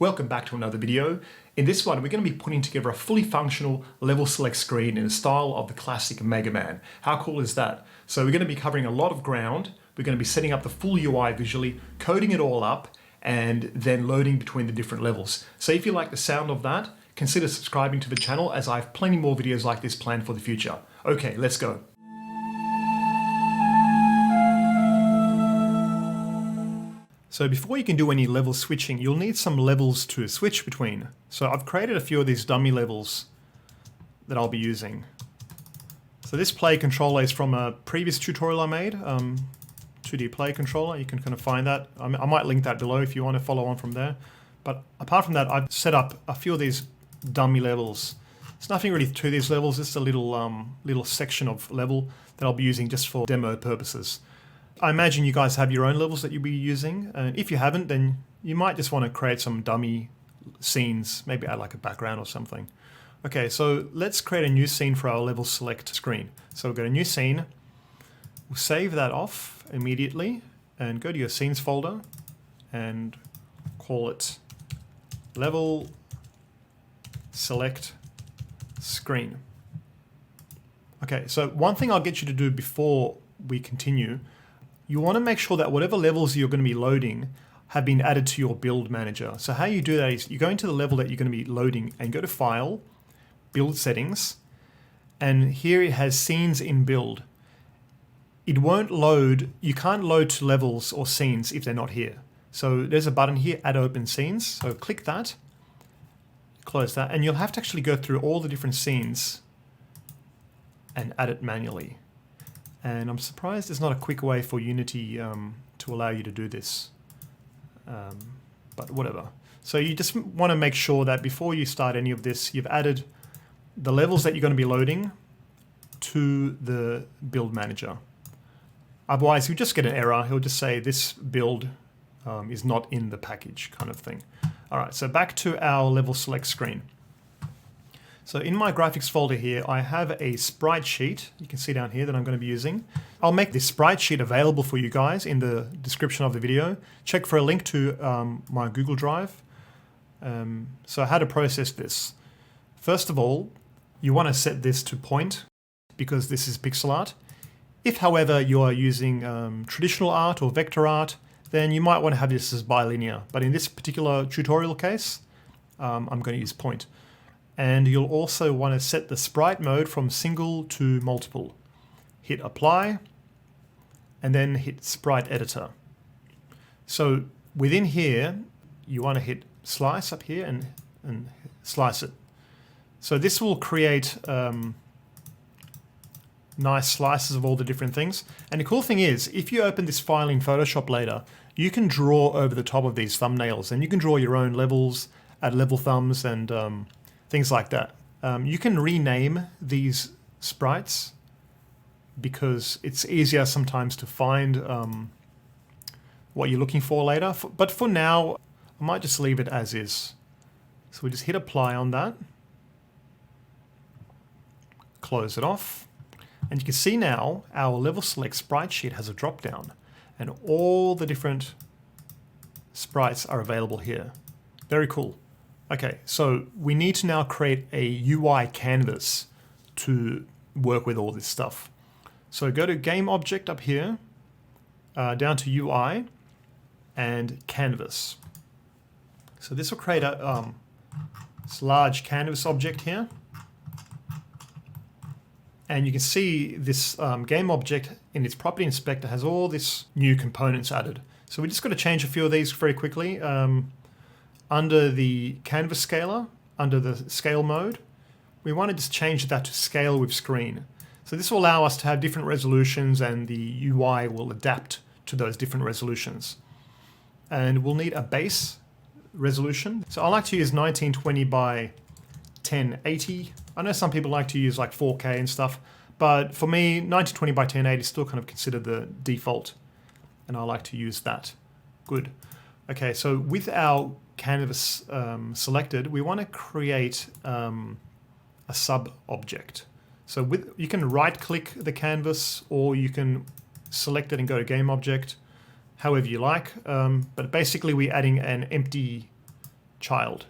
Welcome back to another video. In this one, we're going to be putting together a fully functional level select screen in the style of the classic Mega Man. How cool is that? So we're going to be covering a lot of ground. We're going to be setting up the full UI visually, coding it all up, and then loading between the different levels. So if you like the sound of that, consider subscribing to the channel as I have plenty more videos like this planned for the future. Okay, let's go. So before you can do any level switching, you'll need some levels to switch between. So I've created a few of these dummy levels that I'll be using. So this play controller is from a previous tutorial I made, 2D play controller. You can kind of find that. I might link that below if you want to follow on from there. But apart from that, I've set up a few of these dummy levels. There's nothing really to these levels, just a little section of level that I'll be using just for demo purposes. I imagine you guys have your own levels that you'll be using, and if you haven't, then you might just want to create some dummy scenes, maybe add like a background or something. Okay, so let's create a new scene for our level select screen. So we'll go to new scene, we'll save that off immediately, and go to your scenes folder, and call it level select screen. Okay, so one thing I'll get you to do before we continue, you want to make sure that whatever levels you're going to be loading have been added to your build manager. So how you do that is you go into the level that you're going to be loading and go to File, Build Settings, and here it has Scenes in Build. It won't load, you can't load to levels or scenes if they're not here. So there's a button here, Add Open Scenes. So click that, close that, and you'll have to actually go through all the different scenes and add it manually. And I'm surprised there's not a quick way for Unity to allow you to do this, but whatever. So you just want to make sure that before you start any of this, you've added the levels that you're going to be loading to the build manager. Otherwise, you just get an error. He'll just say this build is not in the package kind of thing. All right, so back to our level select screen. So in my graphics folder here, I have a Sprite sheet. You can see down here that I'm going to be using. I'll make this Sprite sheet available for you guys in the description of the video. Check for a link to my Google Drive. So how to process this. First of all, you want to set this to point because this is pixel art. If, however, you are using traditional art or vector art, then you might want to have this as bilinear. But in this particular tutorial case, I'm going to use point. And you'll also want to set the sprite mode from single to multiple. Hit apply, and then hit sprite editor. So within here, you want to hit slice up here and slice it. So this will create nice slices of all the different things. And the cool thing is, if you open this file in Photoshop later, you can draw over the top of these thumbnails, and you can draw your own levels, add level thumbs, and things like that. You can rename these sprites because it's easier sometimes to find what you're looking for later. But for now, I might just leave it as is. So we just hit apply on that. Close it off. And you can see now our level select sprite sheet has a drop down and all the different sprites are available here. Very cool. Okay, so we need to now create a UI canvas to work with all this stuff. So go to Game Object up here, down to UI, and Canvas. So this will create a this large canvas object here. And you can see this game object in its property inspector has all this new components added. So we just got to change a few of these very quickly. Under the canvas scaler, under the scale mode, we want to just change that to scale with screen. So this will allow us to have different resolutions and the UI will adapt to those different resolutions. And we'll need a base resolution. So I like to use 1920 by 1080. I know some people like to use like 4K and stuff, but for me, 1920 by 1080 is still kind of considered the default, and I like to use that. Good. Okay, so with our canvas selected, we want to create a sub-object. So you can right-click the canvas, or you can select it and go to Game Object, however you like. But basically, we're adding an empty child.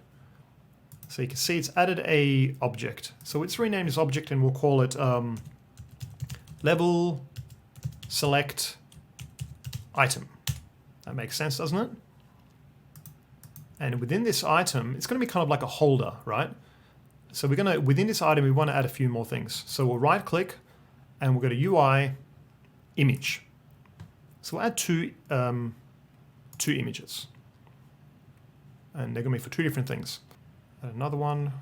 So you can see it's added a object. So let's rename this object and we'll call it level select item. That makes sense, doesn't it? And within this item, it's going to be kind of like a holder, right? So we're going to, within this item, we want to add a few more things. So we'll right click and we'll go to UI image. So we'll add two images. And they're going to be for two different things. Add another one,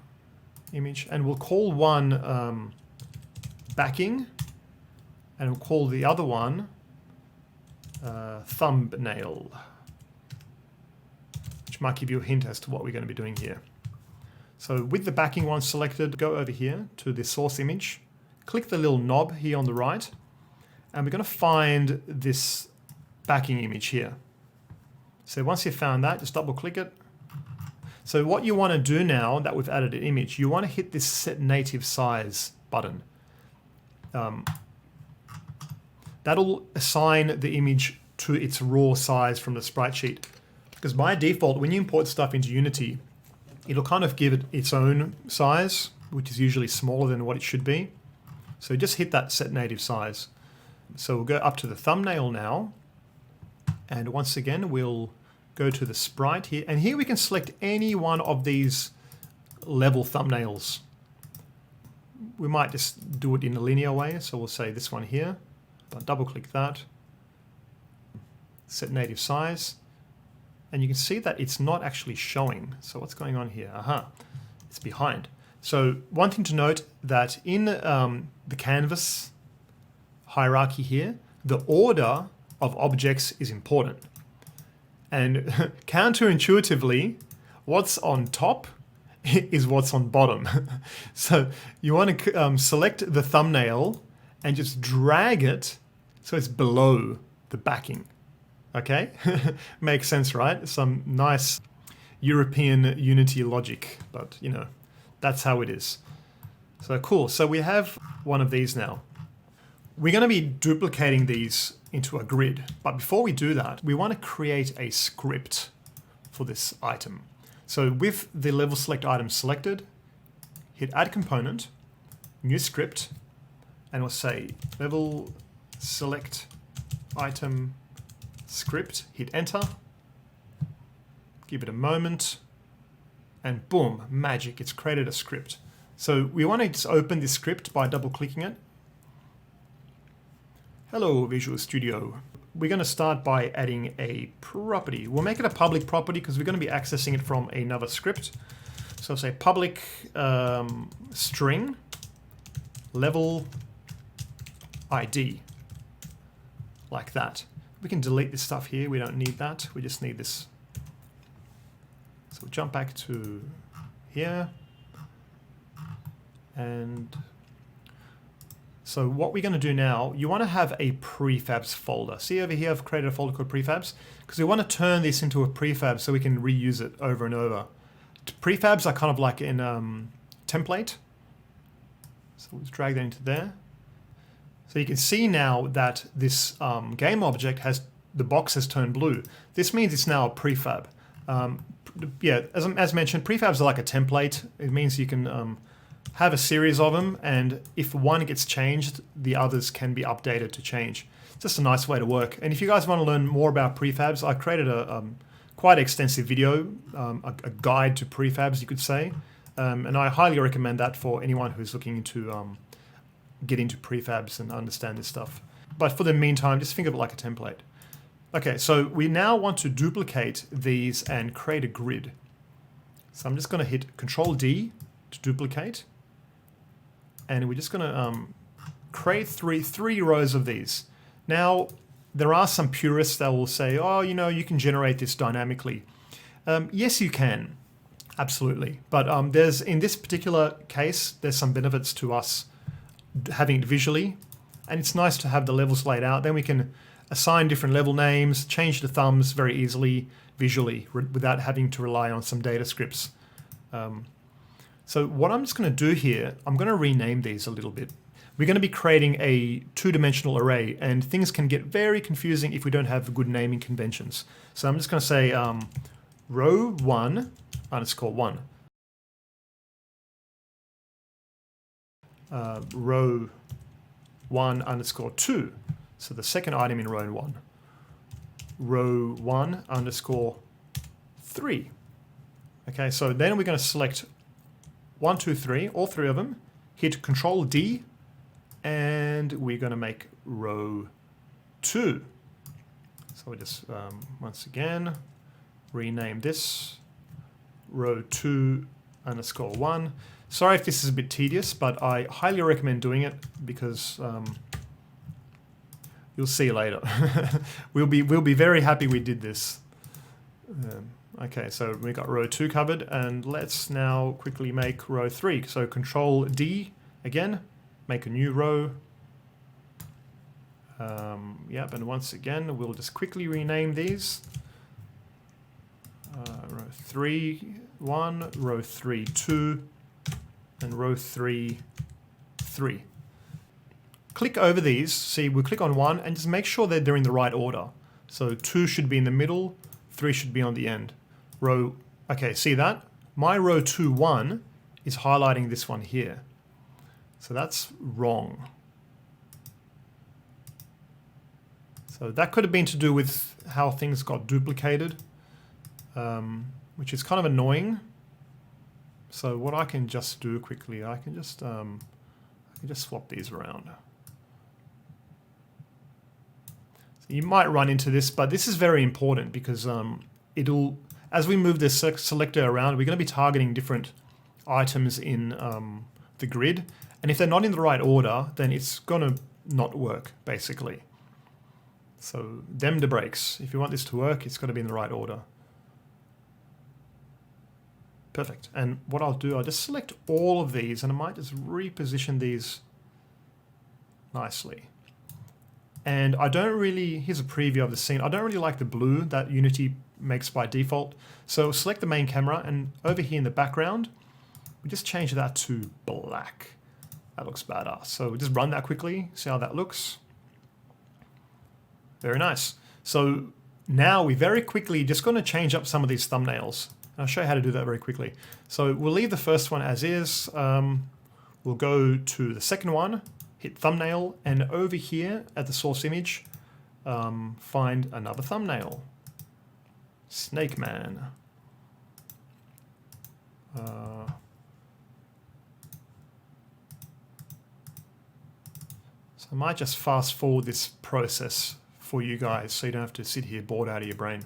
image, and we'll call one backing, and we'll call the other one thumbnail, which might give you a hint as to what we're going to be doing here. So with the backing one selected, go over here to the source image, click the little knob here on the right, and we're going to find this backing image here. So once you've found that, just double click it. So what you want to do now that we've added an image, you want to hit this set native size button. That'll assign the image to its raw size from the sprite sheet. Because by default, when you import stuff into Unity, it'll kind of give it its own size, which is usually smaller than what it should be. So just hit that set native size. So we'll go up to the thumbnail now. And once again, we'll go to the sprite here. And here we can select any one of these level thumbnails. We might just do it in a linear way. So we'll say this one here. I'll double click that. Set native size. And you can see that it's not actually showing. So what's going on here? It's behind. So one thing to note that in the canvas hierarchy here, the order of objects is important. And counterintuitively, what's on top is what's on bottom. So you want to select the thumbnail and just drag it so it's below the backing. Okay? Makes sense, right? Some nice European Unity logic, but you know, that's how it is. So cool. So we have one of these now. We're going to be duplicating these into a grid. But before we do that, we want to create a script for this item. So with the level select item selected, hit add component, new script, and we'll say level select item script, hit enter, give it a moment, and boom, magic, it's created a script. So we want to just open this script by double clicking it. Hello, Visual Studio. We're going to start by adding a property. We'll make it a public property because we're going to be accessing it from another script. So say public string level ID, like that. We can delete this stuff here. We don't need that. We just need this. So we'll jump back to here. And so what we're going to do now, you want to have a prefabs folder. See over here, I've created a folder called prefabs because we want to turn this into a prefab so we can reuse it over and over. Prefabs are kind of like in template. So let's drag that into there. So you can see now that this game object has, the box has turned blue. This means it's now a prefab. Yeah, as mentioned, prefabs are like a template. It means you can have a series of them, and if one gets changed, the others can be updated to change. It's just a nice way to work. And if you guys want to learn more about prefabs, I created a quite extensive video, a guide to prefabs, you could say. And I highly recommend that for anyone who's looking to get into prefabs and understand this stuff. But for the meantime, just think of it like a template. Okay, so we now want to duplicate these and create a grid. So I'm just going to hit Control D to duplicate. And we're just going to create three rows of these. Now, there are some purists that will say, oh, you know, you can generate this dynamically. Yes, you can. Absolutely. But there's, in this particular case, there's some benefits to us having it visually. And it's nice to have the levels laid out. Then we can assign different level names, change the thumbs very easily visually without having to rely on some data scripts. So what I'm just going to do here, I'm going to rename these a little bit. We're going to be creating a two-dimensional array, and things can get very confusing if we don't have good naming conventions. So I'm just going to say row 1 underscore 1. Row 1 underscore 2. So the second item in row 1. Row 1 underscore 3. Okay, so then we're going to select 1, 2, 3, all three of them. Hit Control D, and we're going to make row 2. So we just, once again, rename this row 2 underscore 1. Sorry if this is a bit tedious, but I highly recommend doing it because you'll see later. we'll be very happy we did this. Okay, so we got row 2 covered, and let's now quickly make row 3. So Control D again, make a new row. Yep, and once again, we'll just quickly rename these. Row 3, 1, row 3, 2, and row 3, 3. Click over these, see, we'll click on 1 and just make sure that they're in the right order. So 2 should be in the middle, 3 should be on the end. Row, okay, see that? My row 2, 1 is highlighting this one here. So that's wrong. So that could have been to do with how things got duplicated, which is kind of annoying. So what I can just do quickly, I can just swap these around. So you might run into this, but this is very important because it'll, as we move this selector around, we're going to be targeting different items in the grid, and if they're not in the right order, then it's going to not work, basically. So them the breaks. If you want this to work, it's got to be in the right order. Perfect. And what I'll do, I'll just select all of these, and I might just reposition these nicely. And I don't really, here's a preview of the scene. I don't really like the blue that Unity makes by default. So select the main camera, and over here in the background, we just change that to black. That looks badass. So just run that quickly, see how that looks. Very nice. So now we very quickly just going to change up some of these thumbnails. I'll show you how to do that very quickly. So we'll leave the first one as is. We'll go to the second one, hit thumbnail, and over here at the source image, find another thumbnail. Snake Man. So I might just fast forward this process for you guys so you don't have to sit here bored out of your brain.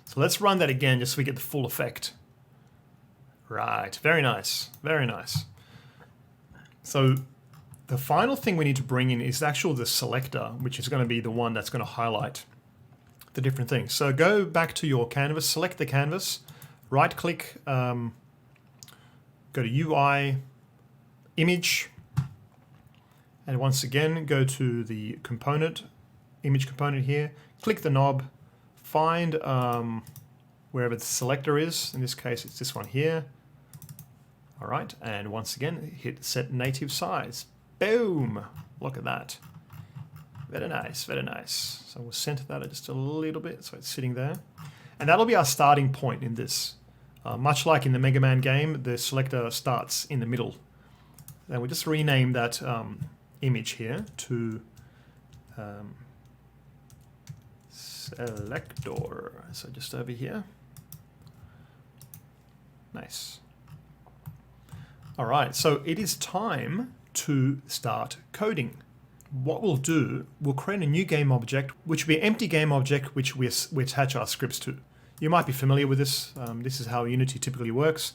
So let's run that again just so we get the full effect. Right, very nice, very nice. So the final thing we need to bring in is actually the selector, which is going to be the one that's going to highlight the different things. So go back to your canvas, select the canvas, right click, go to UI, image, and once again go to the component, image component here, click the knob, find wherever the selector is. In this case, it's this one here. All right, and once again, hit set native size. Boom! Look at that. Very nice, very nice. So we'll center that just a little bit so it's sitting there. And that'll be our starting point in this. Much like in the Mega Man game, the selector starts in the middle. Then we'll just rename that image here to selector. So just over here. Nice. All right, so it is time to start coding. What we'll do, we'll create a new game object, which will be an empty game object, which we attach our scripts to. You might be familiar with this. This is how Unity typically works.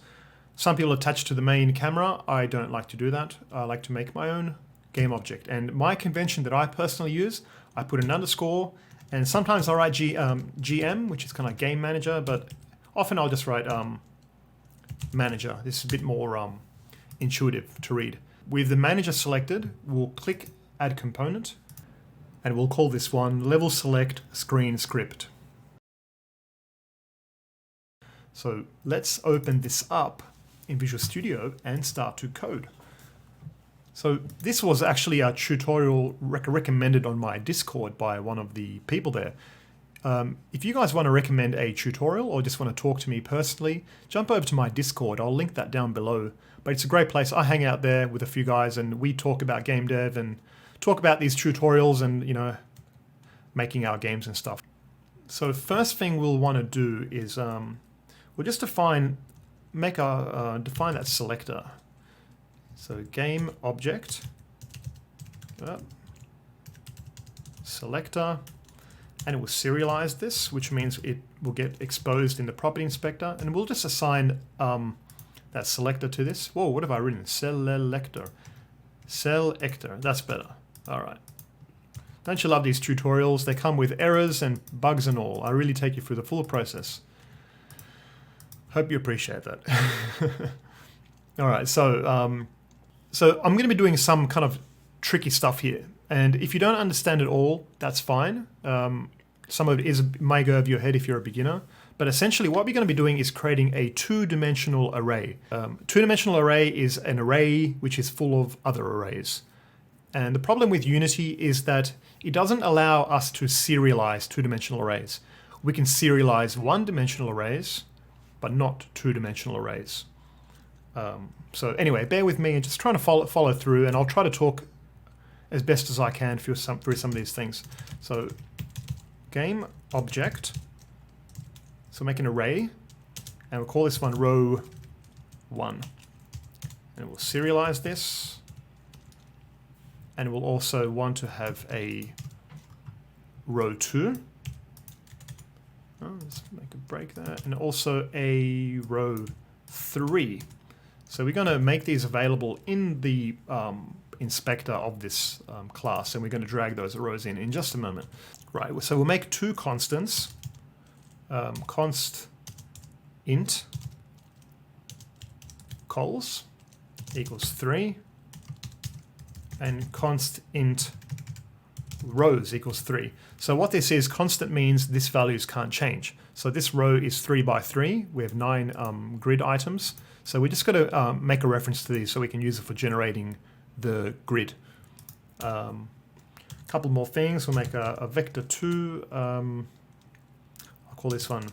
Some people attach to the main camera. I don't like to do that. I like to make my own game object. And my convention that I personally use, I put an underscore, and sometimes I'll write GM, which is kind of like game manager, but often I'll just write manager. This is a bit more intuitive to read. With the manager selected, we'll click add component, and we'll call this one level select screen script. So let's open this up in Visual Studio and start to code. So this was actually a tutorial recommended on my Discord by one of the people there. If you guys want to recommend a tutorial or just want to talk to me personally, jump over to my Discord. I'll link that down below. But it's a great place. I hang out there with a few guys and we talk about game dev and talk about these tutorials and, you know, making our games and stuff. So first thing we'll want to do is we'll just define that selector. So game object, selector, and it will serialize this, which means it will get exposed in the property inspector, and we'll just assign that selector to this. Whoa, what have I written? Selector. Selector, that's better. All right. Don't you love these tutorials? They come with errors and bugs and all. I really take you through the full process. Hope you appreciate that. All right, so I'm going to be doing some kind of tricky stuff here. And if you don't understand it all, that's fine. Some of it may go over your head if you're a beginner. But essentially what we're going to be doing is creating a two-dimensional array. Two-dimensional array is an array which is full of other arrays. And the problem with Unity is that it doesn't allow us to serialize two-dimensional arrays. We can serialize one-dimensional arrays, but not two-dimensional arrays. So anyway, bear with me and just trying to follow through, and I'll try to talk as best as I can through some of these things. So game object, so make an array, and we'll call this one row 1. And we'll serialize this, and we'll also want to have a row 2. Let's make a break there, and also a row 3. So we're going to make these available in the inspector of this class, and we're going to drag those rows in just a moment. Right, so we'll make two constants. Const int cols equals 3, and const int rows equals 3. So what this is, constant means this values can't change. So this row is 3 by 3. We have 9 grid items. So we just got to make a reference to these so we can use it for generating the grid. Couple more things. We'll make a vector 2. I'll call this one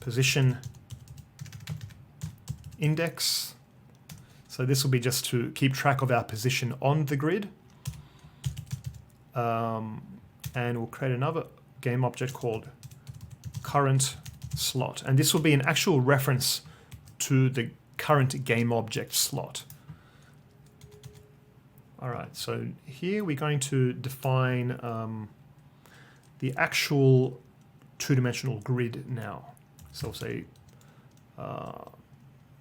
position index. So this will be just to keep track of our position on the grid. And we'll create another game object called current slot. And this will be an actual reference to the current game object slot. All right, so here we're going to define the actual two-dimensional grid now. So we'll say,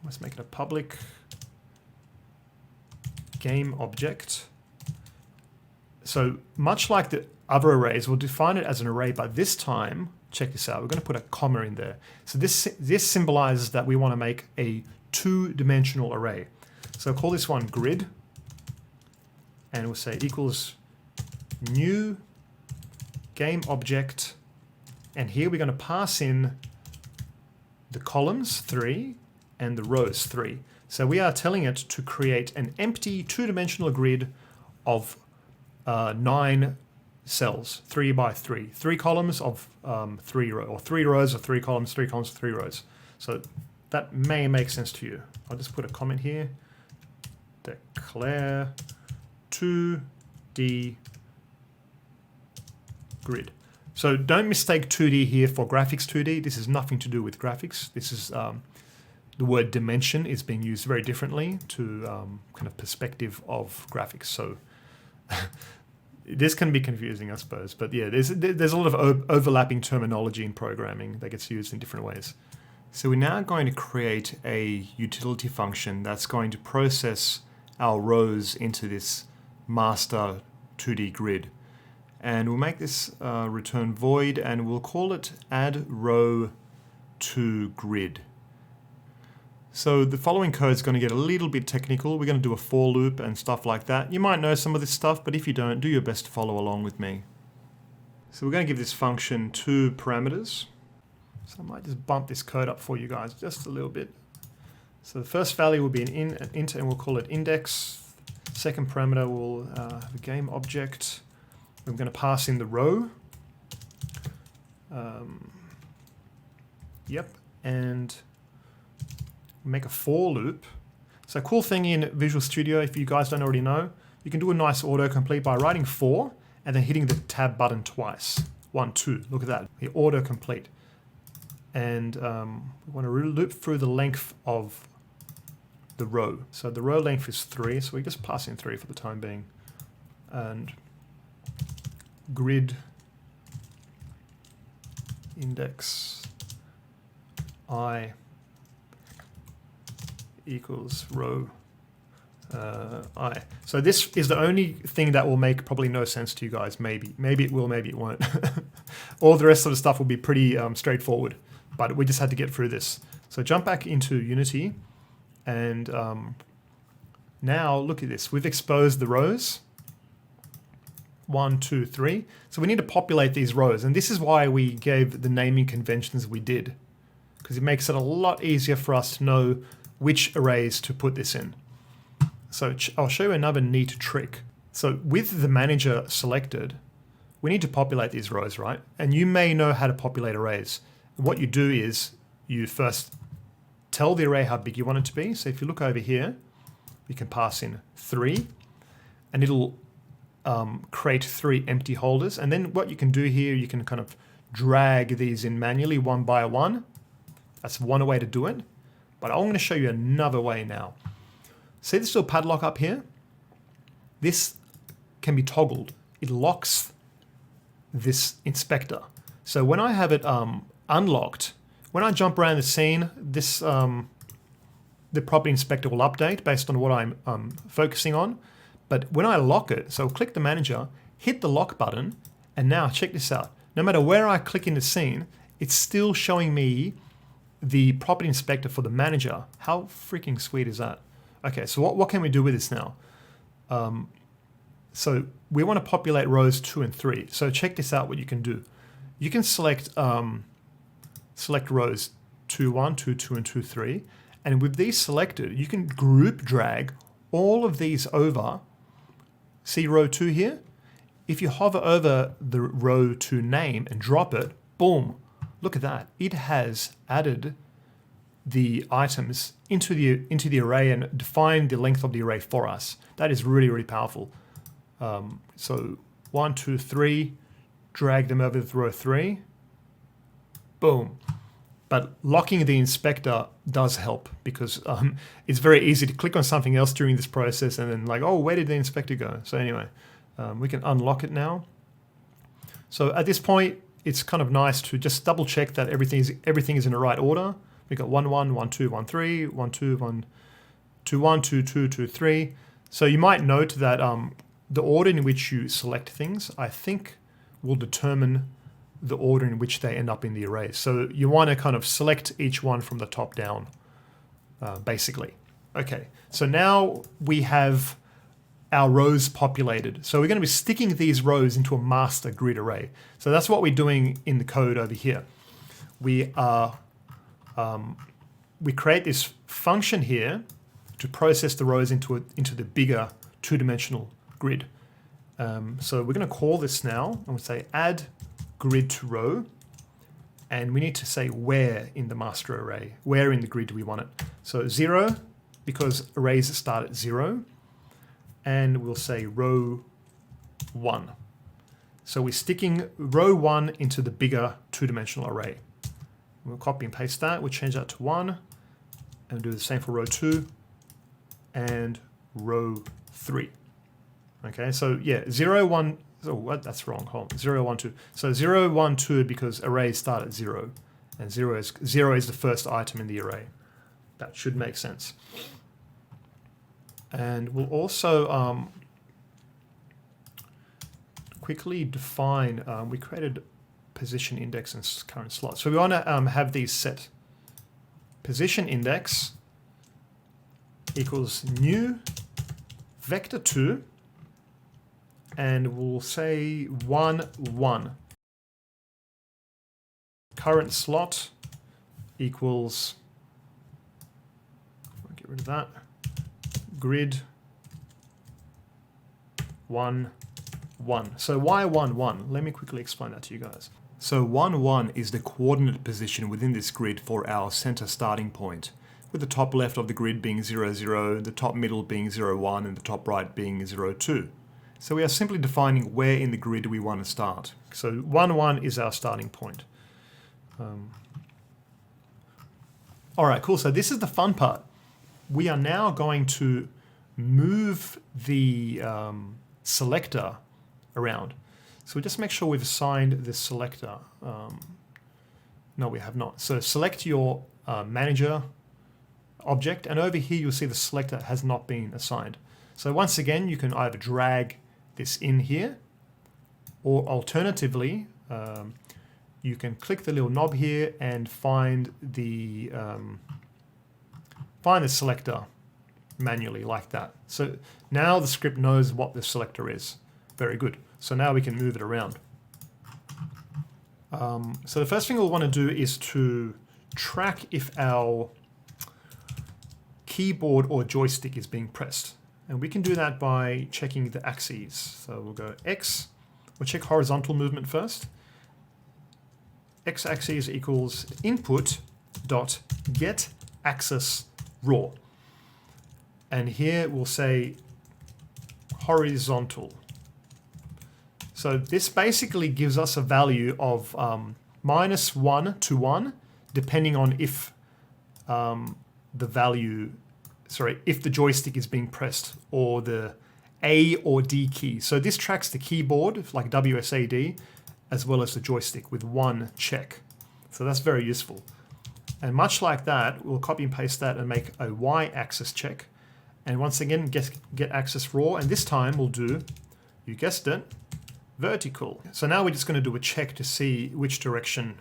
let's make it a public game object. So much like the other arrays, we'll define it as an array, but this time, check this out, we're going to put a comma in there. So this symbolizes that we want to make a two-dimensional array. So call this one grid, and we'll say equals new game object, and here we're going to pass in the columns 3 and the rows 3. So we are telling it to create an empty two-dimensional grid of 9 cells, 3 by 3, 3 columns of 3 rows, or 3 rows of 3 columns, 3 columns of 3 rows. So that may make sense to you. I'll just put a comment here. Declare 2D grid. So don't mistake 2D here for graphics 2D. This has nothing to do with graphics. This is the word dimension is being used very differently to kind of perspective of graphics. So this can be confusing, I suppose. But yeah, there's a lot of overlapping terminology in programming that gets used in different ways. So we're now going to create a utility function that's going to process our rows into this master 2D grid. And we'll make this return void, and we'll call it add row to grid. So the following code is going to get a little bit technical. We're going to do a for loop and stuff like that. You might know some of this stuff, but if you don't, do your best to follow along with me. So we're going to give this function 2 parameters. So I might just bump this code up for you guys just a little bit. So the first value will be an int, and we'll call it index. Second parameter will have a game object. I'm going to pass in the row. Yep, and make a for loop. So cool thing in Visual Studio, if you guys don't already know, you can do a nice autocomplete by writing for and then hitting the tab button twice. 1, 2, look at that, the autocomplete. And we want to loop through the length of the row. So the row length is 3, so we just pass in 3 for the time being. And grid index I equals row I. So this is the only thing that will make probably no sense to you guys. Maybe it will, maybe it won't. All the rest of the stuff will be pretty straightforward, but we just had to get through this. So jump back into Unity, and now look at this. We've exposed the rows. 1, 2, 3. So we need to populate these rows, and this is why we gave the naming conventions we did, because it makes it a lot easier for us to know which arrays to put this in. So I'll show you another neat trick. So with the manager selected, we need to populate these rows, right? And you may know how to populate arrays. What you do is you first tell the array how big you want it to be. So if you look over here, you can pass in 3, and it'll create 3 empty holders. And then what you can do here, you can kind of drag these in manually one by one. That's one way to do it. But I'm going to show you another way now. See this little padlock up here? This can be toggled. It locks this inspector. So when I have it unlocked, when I jump around the scene, this the property inspector will update based on what I'm focusing on. But when I lock it, so click the manager, hit the lock button, and now check this out. No matter where I click in the scene, it's still showing me the property inspector for the manager. How freaking sweet is that? Okay, so what can we do with this now? So we want to populate rows 2 and 3. So check this out, what you can do. You can select rows 2, 1, 2, 2, and 2, 3. And with these selected, you can group drag all of these over. See row 2 here? If you hover over the row 2 name and drop it, boom, look at that. It has added the items into the array and defined the length of the array for us. That is really, really powerful. So 1, 2, 3, drag them over to row 3, boom. But locking the inspector does help, because it's very easy to click on something else during this process and then like, oh, where did the inspector go? So anyway, we can unlock it now. So at this point, it's kind of nice to just double check that everything is in the right order. We got 1, 1, 1, 2, 1, 3, 1, 2, 1, 2, 1, 2, 2, 2, 3. So you might note that the order in which you select things, I think, will determine the order in which they end up in the array. So you want to kind of select each one from the top down, basically. Okay, so now we have our rows populated. So we're going to be sticking these rows into a master grid array. So that's what we're doing in the code over here. We create this function here to process the rows into the bigger two-dimensional grid. So we're going to call this now, and we'll say add grid to row, and we need to say where in the master array, where in the grid do we want it. So 0, because arrays start at 0, and we'll say row 1. So we're sticking row 1 into the bigger two-dimensional array. We'll copy and paste that, we'll change that to 1, and do the same for row 2 and row 3. Okay, so yeah, 0, 1, oh, what? That's wrong. Hold on. 0, 1, 2. So 0, 1, 2 because arrays start at 0, and 0 is the first item in the array. That should make sense. And we'll also quickly define. We created position index and current slot. So we want to have these set. Position index equals new vector 2. And we'll say 1, 1. Current slot equals get rid of that. Grid 1, 1. So why 1, 1? Let me quickly explain that to you guys. So 1, 1 is the coordinate position within this grid for our center starting point, with the top left of the grid being 0, 0, the top middle being 0, 1, and the top right being 0, 2. So we are simply defining where in the grid we want to start. So 1, 1 is our starting point. All right, cool. So this is the fun part. We are now going to move the selector around. So just make sure we've assigned the selector. No, we have not. So select your manager object, and over here you'll see the selector has not been assigned. So once again, you can either drag this in here, or alternatively, you can click the little knob here and find the selector manually like that. So now the script knows what the selector is. Very good. So now we can move it around. So the first thing we'll want to do is to track if our keyboard or joystick is being pressed. And we can do that by checking the axes. So we'll go X, we'll check horizontal movement first. X axis equals input dot get axis raw. And here we'll say horizontal. So this basically gives us a value of -1 to 1, depending on if if the joystick is being pressed, or the A or D key. So this tracks the keyboard, like WSAD, as well as the joystick with one check. So that's very useful. And much like that, we'll copy and paste that and make a Y-axis check. And once again, get axis raw. And this time we'll do, you guessed it, vertical. So now we're just going to do a check to see which direction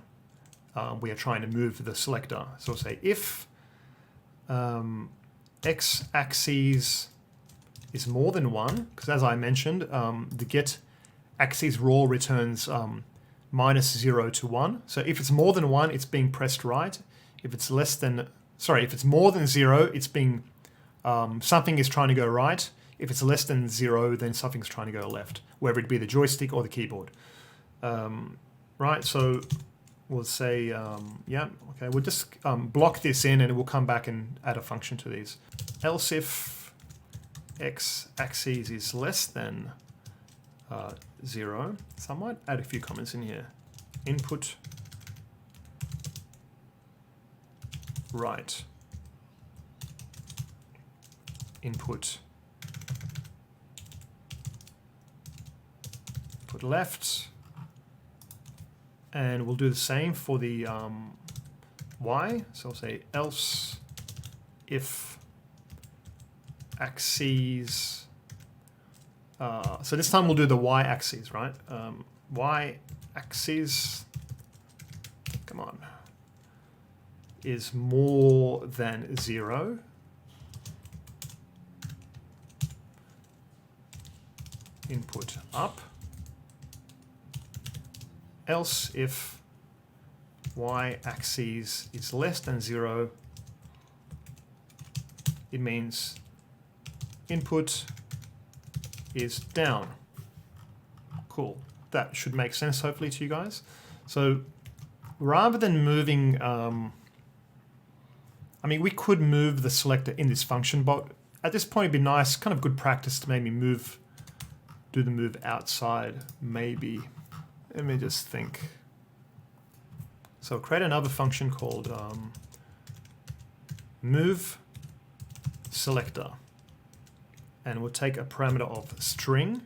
we are trying to move the selector. So we'll say if x-axis is more than 1, because as I mentioned, the get axis raw returns -0 to 1. So if it's more than 1, it's being pressed right. If it's less than, if it's more than 0, it's being, something is trying to go right. If it's less than 0, then something's trying to go left, whether it be the joystick or the keyboard. Right, so we'll say, yeah, okay, we'll just block this in and we'll come back and add a function to these. Else if x-axis is less than 0, so I might add a few comments in here. Input right. Input left, and we'll do the same for the y. So I'll say else if axes. So this time we'll do the y-axis, right? Y-axis, come on, is more than 0. Input up. Else if y-axis is less than 0, it means input is down. Cool. That should make sense hopefully to you guys. So rather than moving, I mean, we could move the selector in this function, but at this point it'd be nice, kind of good practice to maybe do the move outside, maybe. Let me just think. So create another function called move selector. And we'll take a parameter of string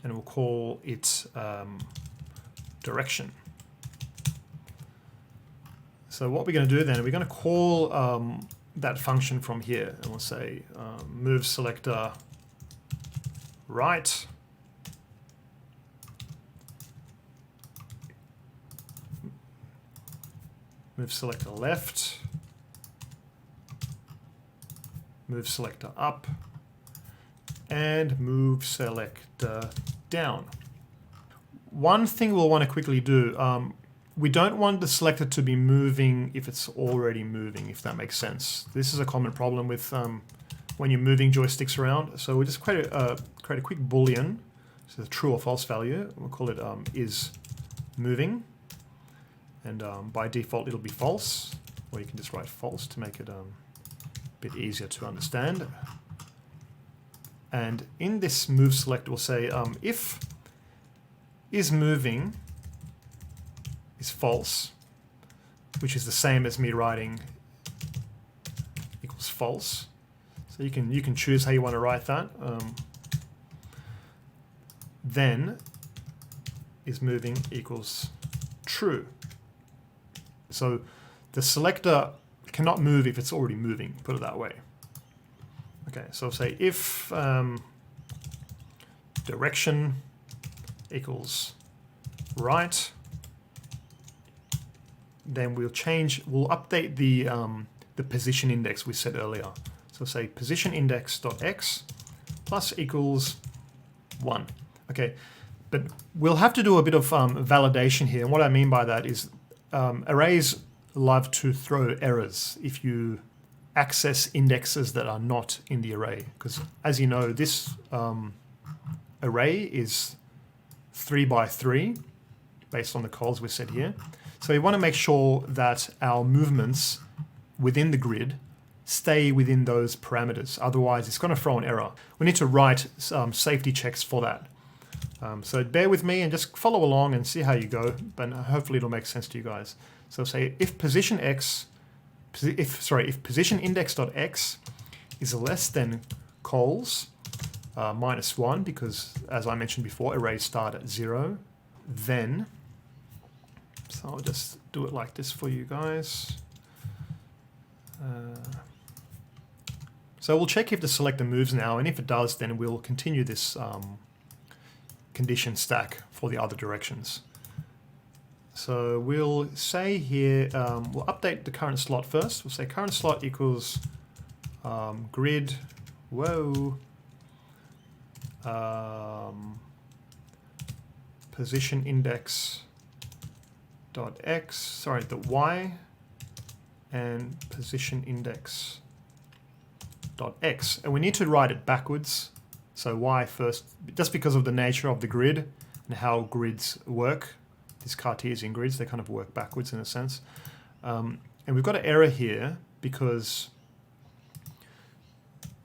and we'll call it direction. So what we're going to do then, we're going to call that function from here, and we'll say move selector right. Move selector left. Move selector up. And move selector down. One thing we'll want to quickly do, we don't want the selector to be moving if it's already moving, if that makes sense. This is a common problem with when you're moving joysticks around. So we just create a quick boolean, so the true or false value. We'll call it is moving, and by default it'll be false, or you can just write false to make it a bit easier to understand. And in this move select, we'll say if is moving is false, which is the same as me writing equals false. So you can choose how you want to write that. Then is moving equals true. So the selector cannot move if it's already moving, put it that way. Okay, so say if direction equals right, then we'll update the position index we set earlier. So say position index.x plus equals 1. Okay, but we'll have to do a bit of validation here. And what I mean by that is arrays love to throw errors if you access indexes that are not in the array. Because as you know, this array is 3 by 3 based on the calls we set here. So we want to make sure that our movements within the grid stay within those parameters. Otherwise, it's going to throw an error. We need to write safety checks for that. So bear with me and just follow along and see how you go. But hopefully it'll make sense to you guys. So say if position index.x is less than cols -1, because as I mentioned before, arrays start at 0, then, so I'll just do it like this for you guys. So we'll check if the selector moves now, and if it does, then we'll continue this condition stack for the other directions. So we'll say here, we'll update the current slot first. We'll say current slot equals grid, position index dot x, sorry, the y, and position index dot x. And we need to write it backwards. So y first, just because of the nature of the grid and how grids work. These Cartesian grids, they kind of work backwards in a sense. And we've got an error here because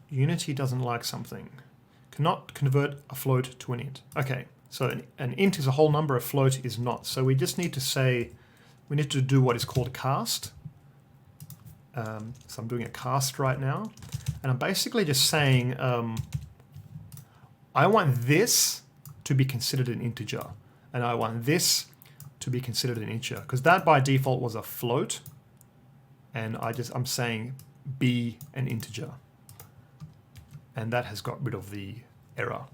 Unity doesn't like something. Cannot convert a float to an int. Okay, so an int is a whole number, a float is not. So we just need to say, we need to do what is called a cast. So I'm doing a cast right now. And I'm basically just saying, I want this to be considered an integer. And I want this to be considered an integer, because that by default was a float, and I'm saying be an integer, and that has got rid of the error.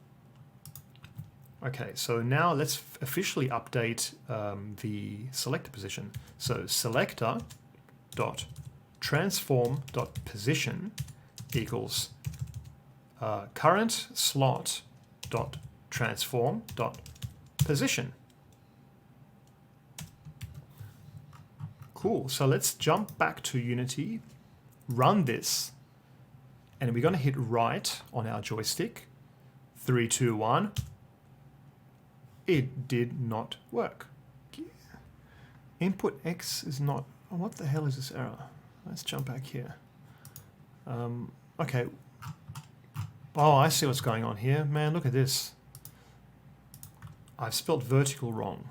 Okay, so now let's officially update the selector position. So selector dot transform dot position equals current slot dot transform dot position. Cool, so let's jump back to Unity, run this, and we're going to hit right on our joystick. 3, 2, 1. It did not work. Input X is not, oh, what the hell is this error? Let's jump back here. Okay. Oh, I see what's going on here. Man, look at this. I've spelled vertical wrong.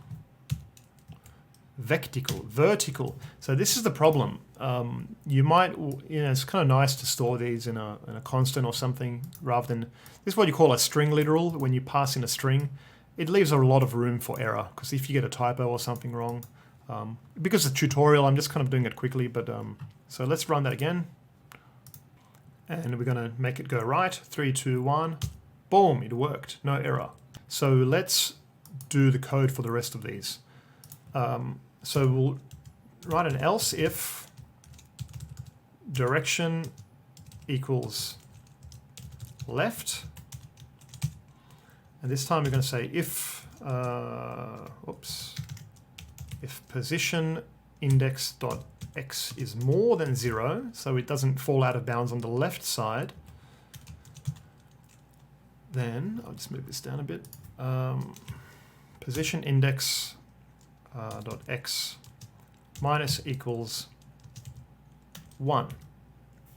Vertical. So this is the problem. You might, it's kind of nice to store these in a constant or something rather than, this is what you call a string literal. When you pass in a string, it leaves a lot of room for error, because if you get a typo or something wrong, because it's a tutorial, I'm just kind of doing it quickly, but so let's run that again. And we're going to make it go right. 3, 2, 1. Boom, it worked. No error. So let's do the code for the rest of these. So we'll write an else if direction equals left. And this time we're going to say if, if position index dot x is more than 0, so it doesn't fall out of bounds on the left side, then I'll just move this down a bit. Position index dot x minus equals 1.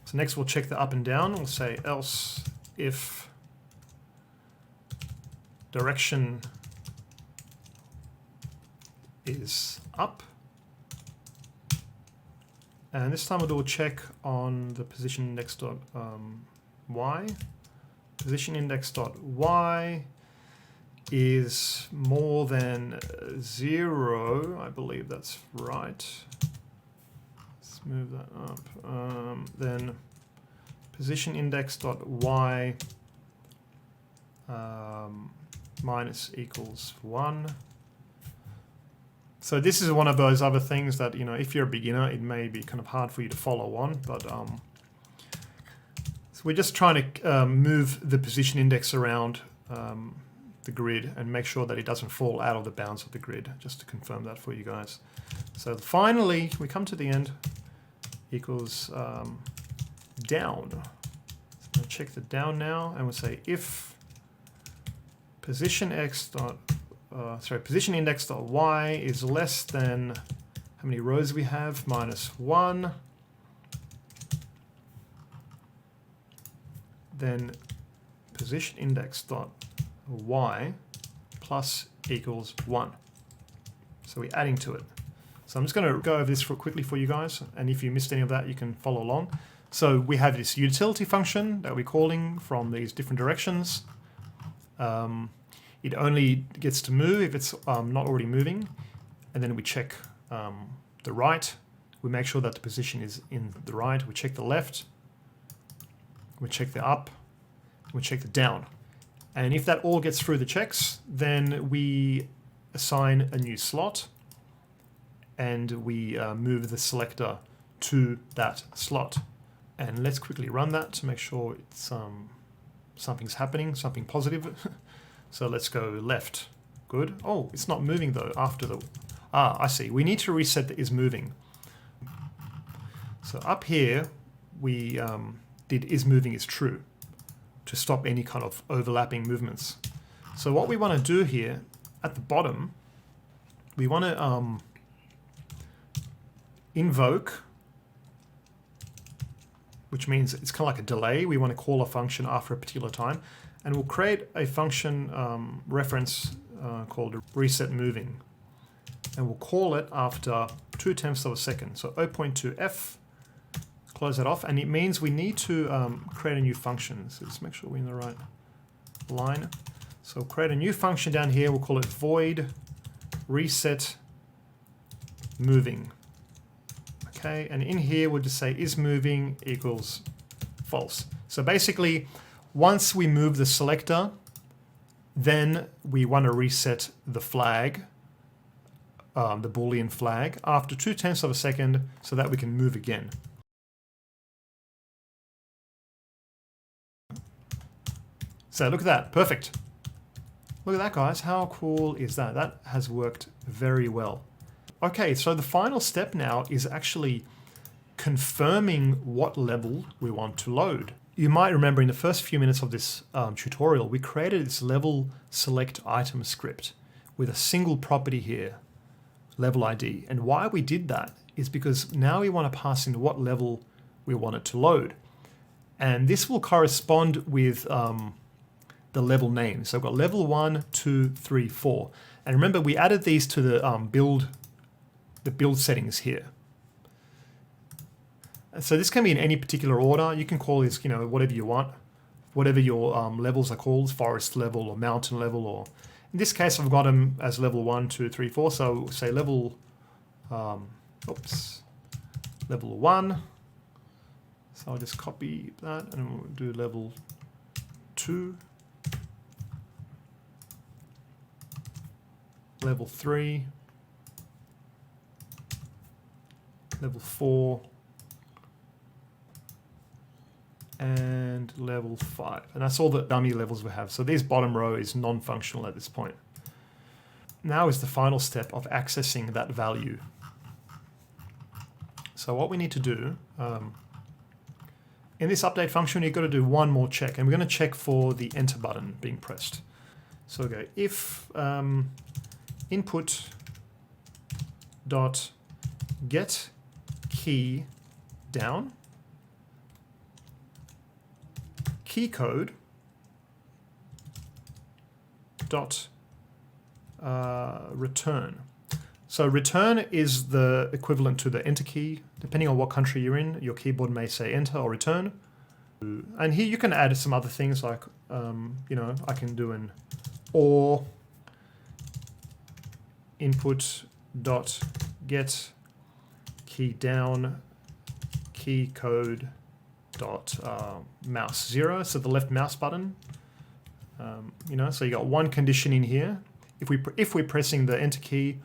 So next we'll check the up and down. We'll say else if direction is up. And this time we'll do a check on the position index dot y. Position index dot y is more than 0. I believe that's right. Let's move that up. Then position index dot y minus equals 1. So this is one of those other things that, you know, if you're a beginner, it may be kind of hard for you to follow on, but so we're just trying to move the position index around the grid and make sure that it doesn't fall out of the bounds of the grid, just to confirm that for you guys. So finally, we come to the end, equals down. So we'll check the down now, and we'll say if position x dot position index dot y is less than how many rows we have, minus 1, then position index dot y plus equals 1. So we're adding to it. So I'm just going to go over this quickly for you guys, and if you missed any of that, you can follow along. So we have this utility function that we're calling from these different directions. It only gets to move if it's not already moving, and then we check the right. We make sure that the position is in the right. We check the left. We check the up. We check the down. And if that all gets through the checks, then we assign a new slot, and we move the selector to that slot. And let's quickly run that to make sure it's something's happening, something positive. So let's go left. Good. Oh, it's not moving though after the... Ah, I see. We need to reset the is moving. So up here, we did is moving is true to stop any kind of overlapping movements. So what we want to do here at the bottom, we want to invoke, which means it's kind of like a delay. We want to call a function after a particular time, and we'll create a function reference called reset moving, and we'll call it after 0.2 of a second. So 0.2f, close that off, and it means we need to create a new function. So let's make sure we're in the right line. So we'll create a new function down here. We'll call it void reset moving. Okay, and in here we'll just say is moving equals false. So basically, once we move the selector, then we want to reset the flag, the Boolean flag, after 0.2 of a second so that we can move again. So look at that, perfect. Look at that, guys. How cool is that? That has worked very well. Okay, so the final step now is actually confirming what level we want to load. You might remember in the first few minutes of this tutorial, we created this level select item script with a single property here, level ID. And why we did that is because now we want to pass in what level we want it to load. And this will correspond with the level name. So I've got level 1, 2, 3, 4. And remember, we added these to the build settings here. So this can be in any particular order. You can call this, whatever you want, whatever your levels are called, forest level or mountain level, or in this case, I've got them as level 1, 2, 3, 4. So we'll say level, level 1. So I'll just copy that and we'll do level 2, level 3, level 4, and level 5. And that's all the dummy levels we have. So this bottom row is non-functional at this point. now is the final step of accessing that value. So what we need to do, in this update function, you've got to do one more check, and we're going to check for the enter button being pressed. So go if input dot get key down, key code dot return. So return is the equivalent to the enter key. Depending on what country you're in, your keyboard may say enter or return. And here you can add some other things like, you know, I can do an or input dot get key down, key code dot mouse 0, so the left mouse button. You know, so you got one condition in here. If we're pressing the enter key,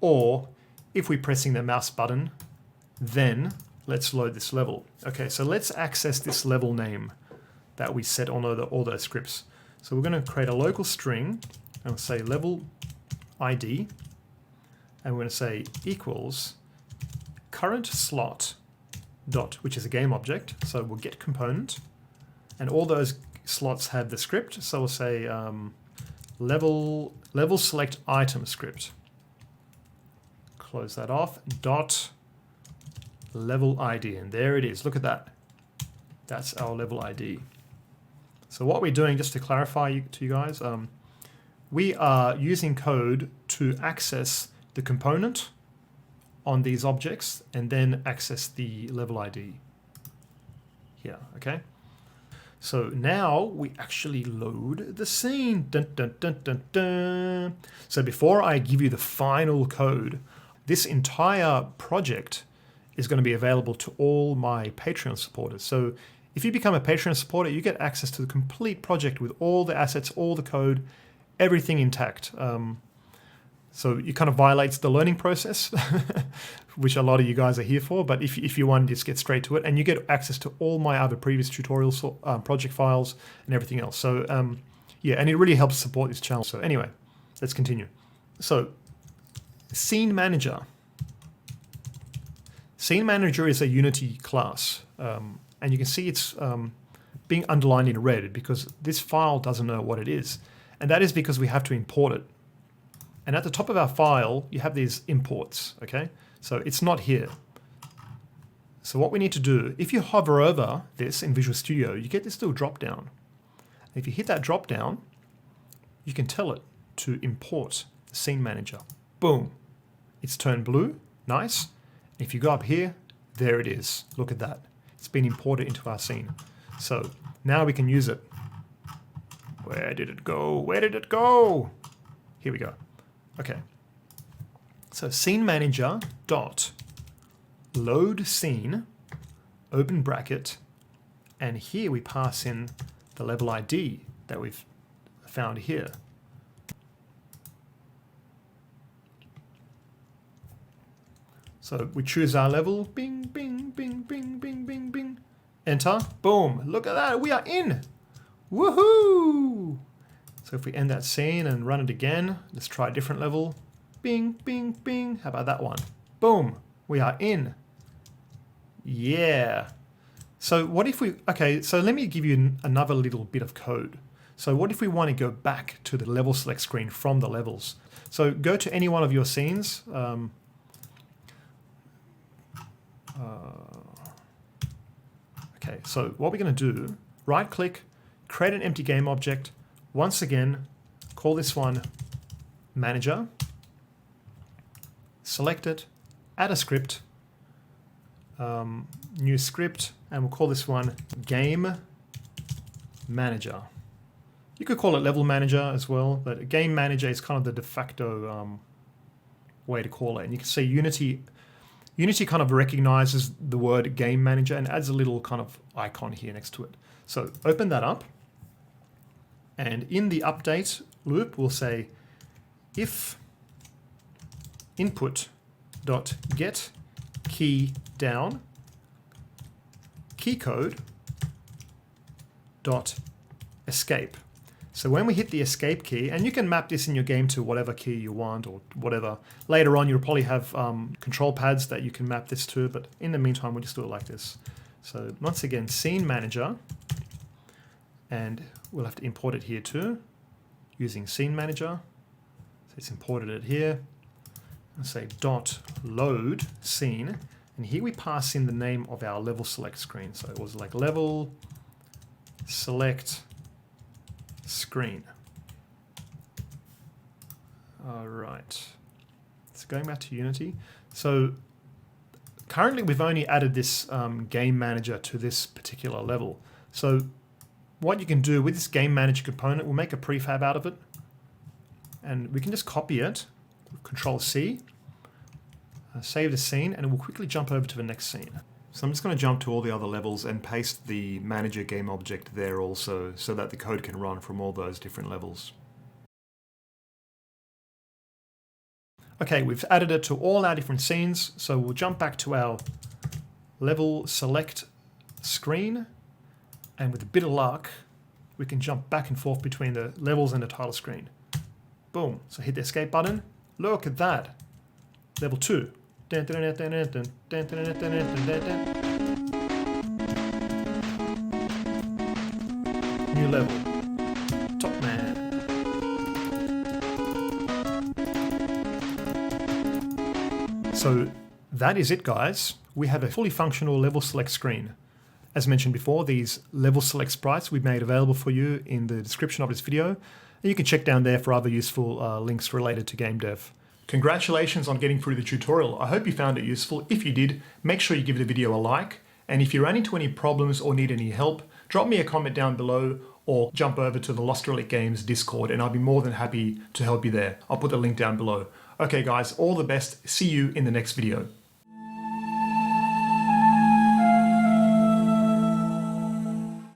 or if we're pressing the mouse button, then let's load this level. Okay, so let's access this level name that we set on all those scripts. So we're going to create a local string and we'll say level ID, and we're going to say equals current slot dot, which is a game object. So we'll get component, and all those slots have the script. So we'll say level select item script. Close that off. Dot level ID, and there it is. Look at that. That's our level ID. So what we're doing, just to clarify to you guys, we are using code to access the component on these objects and then access the level ID here. Okay. So now we actually load the scene. Dun, dun, dun, dun, dun. So before I give you the final code, this entire project is going to be available to all my Patreon supporters. So if you become a Patreon supporter, you get access to the complete project with all the assets, all the code, everything intact. So it kind of violates the learning process, which a lot of you guys are here for. But if you want to just get straight to it, and you get access to all my other previous tutorials, project files, and everything else. So yeah, and it really helps support this channel. So anyway, let's continue. So Scene Manager. Scene Manager is a Unity class, and you can see it's being underlined in red because this file doesn't know what it is. And that is because we have to import it. And at the top of our file, you have these imports, okay? So it's not here. So what we need to do, if you hover over this in Visual Studio, you get this little drop down. If you hit that drop down, you can tell it to import the Scene Manager. Boom. It's turned blue. Nice. If you go up here, there it is. Look at that. It's been imported into our scene. So now we can use it. Where did it go? Where did it go? Here we go. Okay. So Scene Manager dot load scene, open bracket, and here we pass in the level ID that we've found here. So we choose our level, bing, bing, bing, bing, bing, bing, bing. Enter, boom, look at that, we are in. Woohoo! So if we end that scene and run it again, let's try a different level. Bing, bing, bing, how about that one? Boom, we are in. Yeah. So what if we, okay, so let me give you another little bit of code. So what if we want to go back to the level select screen from the levels? So go to any one of your scenes. Okay, so what we're going to do, right click, create an empty game object. Once again, call this one manager, select it, add a script, new script, and we'll call this one game manager. You could call it level manager as well, but game manager is kind of the de facto way to call it. And you can see Unity kind of recognizes the word game manager and adds a little kind of icon here next to it. So open that up. And in the update loop, we'll say if input.get key down, key code dot escape. So when we hit the escape key, and you can map this in your game to whatever key you want or whatever. Later on, you'll probably have control pads that you can map this to, but in the meantime, we'll just do it like this. So once again, scene manager, and we'll have to import it here too, using scene manager. So it's imported it here. I'll say dot load scene, and here we pass in the name of our level select screen. So it was like level select screen. All right, so going back to Unity. So currently we've only added this game manager to this particular level. So what you can do with this game manager component, we'll make a prefab out of it, and we can just copy it, Control C, save the scene, and it will quickly jump over to the next scene. So I'm just going to jump to all the other levels and paste the manager game object there also, so that the code can run from all those different levels. Okay, we've added it to all our different scenes, so we'll jump back to our level select screen, and with a bit of luck, we can jump back and forth between the levels and the title screen. Boom, so hit the escape button. Look at that. Level 2. New level. Top man. So that is it, guys. We have a fully functional level select screen. As mentioned before, these level select sprites we've made available for you in the description of this video. And you can check down there for other useful links related to game dev. Congratulations on getting through the tutorial. I hope you found it useful. If you did, make sure you give the video a like. And if you run into any problems or need any help, drop me a comment down below or jump over to the Lost Relic Games Discord and I'll be more than happy to help you there. I'll put the link down below. Okay guys, all the best. See you in the next video.